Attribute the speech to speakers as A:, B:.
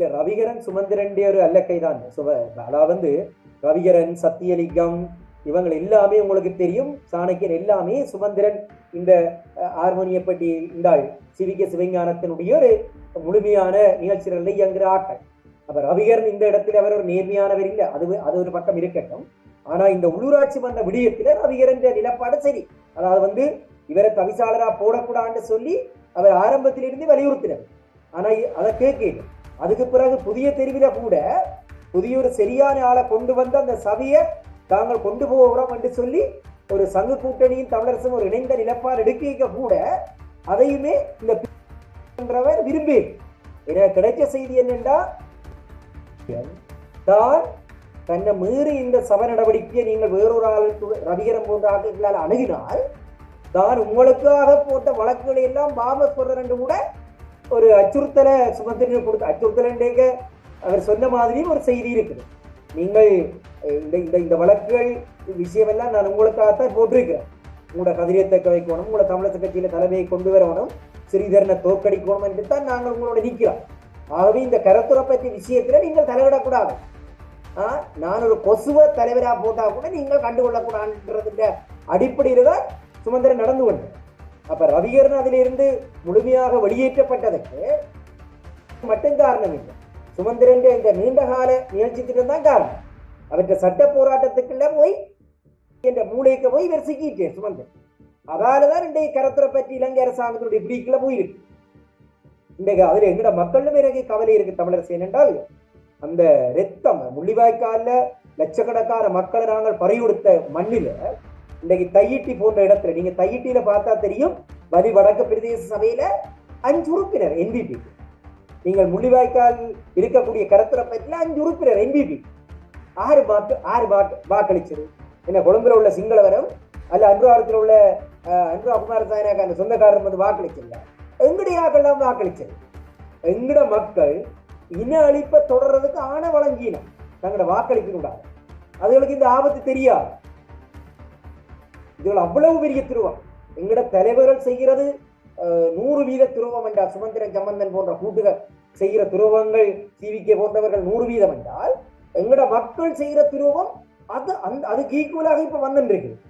A: இல்ல ரவிகரன் சுமந்திரன்டைய ஒரு அல்லக்கைதான். அதாவது ரவிகரன் சத்தியலிங்கம் இவங்க எல்லாமே உங்களுக்கு தெரியும். சாணக்கியர் எல்லாமே சுமந்திரன் இந்த ஹார்மோனியப்பட்டி இந்த சிவிக சிவஞானத்தினுடைய ஒரு முழுமையான நிகழ்ச்சிகளில் இயங்குகிற ஆக்கள். அப்ப ரவிகரன் இந்த இடத்துல அவர் ஒரு நேர்மையானவர் இல்லை, அது ஒரு பக்கம் இருக்கட்டும். ஆனா இந்த உள்ளூராட்சி மன்ற விடயத்துல ரவிகரன் நிலப்பாடு சரி. அதாவது இவரை தவிசாளரா போடக்கூடாதுன்னு சொல்லி அவர் ஆரம்பத்திலிருந்து வலியுறுத்தினார். ஆனா அதை கேட்கணும். அதுக்கு பிறகு புதிய தெரிவில கூட புதிய ஒரு சரியான ஆளை கொண்டு வந்து அந்த சபையை தாங்கள் கொண்டு போகிறோம் என்று சொல்லி ஒரு சங்க கூட்டணியும் தமிழரசும் ஒரு இணைந்த நிலப்பாடு எடுக்க கூட அதையுமே இந்த விரும்பி எனக்கு கிடைச்ச செய்தி என்னென்றா தான் தன்னை மீறி இந்த சபை நடவடிக்கையை நீங்கள் வேறொரு ஆளுக்கு ரவிகரம் போன்ற ஆட்களால் அணுகினால் தான் உங்களுக்காக போட்ட வழக்குகளை எல்லாம் வாபஸ் போடுற என்று கூட ஒரு அச்சுறுத்தலை சுமந்திரன் கொடுத்து அச்சுறுத்தல் அவர் சொன்ன மாதிரியும் ஒரு செய்தி இருக்குது. நீங்கள் இந்த வழக்குகள் விஷயமெல்லாம் நான் உங்களுக்காகத்தான் போட்டிருக்கிறேன். உங்களோட கதிரியத்தக்க வைக்கணும், உங்களோட தமிழக கட்சியில தலைமையை கொண்டு வரணும், ஸ்ரீதரனை தோற்கடிக்கணும் என்று தான் நாங்கள் உங்களோட நிற்கிறோம். ஆகவே இந்த கருத்துரை பற்றி விஷயத்துல நீங்கள் தலையிடக்கூடாது. நான் ஒரு கொசுவ தலைவராக போட்டா கூட நீங்கள் கண்டுகொள்ளக்கூடாதுன்ற அடிப்படையில தான் சுமந்திரன் நடந்து கொண்டார். அப்ப ரவிகரன் அதிலிருந்து முழுமையாக வெளியேற்றப்பட்டதற்கு மட்டும் காரணம் இல்லை, சுமந்திரன் இந்த நீண்ட கால நிகழ்ச்சி திட்டம் தான் காரணம். அவற்றை சட்ட போராட்டத்துக்குள்ள போய் என்ற மூளைக்கு போய் இவர் சிக்கிட்டேன் சுமந்திரன். அதாலதான் இன்றைய கருத்துரை பற்றி இலங்கை அரசாங்கத்தினுடைய பிடிக்கல போயிருக்கு. இன்றைக்கு அதுல எங்கட மக்களும் எனக்கு கவலை இருக்கு தமிழரசு. ஏனென்றால் அந்த ரத்தம் முள்ளிவாய்க்கால லட்சக்கணக்கான மக்களை நாங்கள் பறிகொடுத்த மண்ணில இன்றைக்கு தையிட்டி போன்ற இடத்துல நீங்க தையிட்டியில பார்த்தா தெரியும், வலி வடக்கு பிரதேச சபையில 5 உறுப்பினர் என்பிபி. நீங்கள் முள்ளிவாய்க்கால் இருக்கக்கூடிய கருத்துரை பற்றில 5 உறுப்பினர் என்பிபி. ஆறு வாக்களிச்சது என்ன? கொழும்புல உள்ள சிங்களவரம் அல்ல அன்றாரத்தில் உள்ள அன்ரா குமாரசாயனாக அந்த சொந்தக்காரர் வந்து வாக்களிச்சிருந்த எங்களுடைய ஆக்கெல்லாம் வாக்களிச்சது. எங்கட மக்கள் இன அழிப்பை தொடர்றதுக்கு ஆணை வழங்கினோம், தங்களோட வாக்களிக்கக்கூடாது. அதுகளுக்கு இந்த ஆபத்து தெரியாது. இதுகள் அவ்வளவு பெரிய துருவம். எங்கட தலைவர்கள் செய்கிறது 100% துருவம் என்றால், சுமந்திரன் சம்பந்தன் போன்ற கூட்டுகள் செய்கிற துருவங்கள், சிவிகே போன்றவர்கள் 100% என்றால், எங்கட மக்கள் செய்கிற துருவம் அதுக்கு ஈக்குவலாக இப்ப வந்துருக்கு.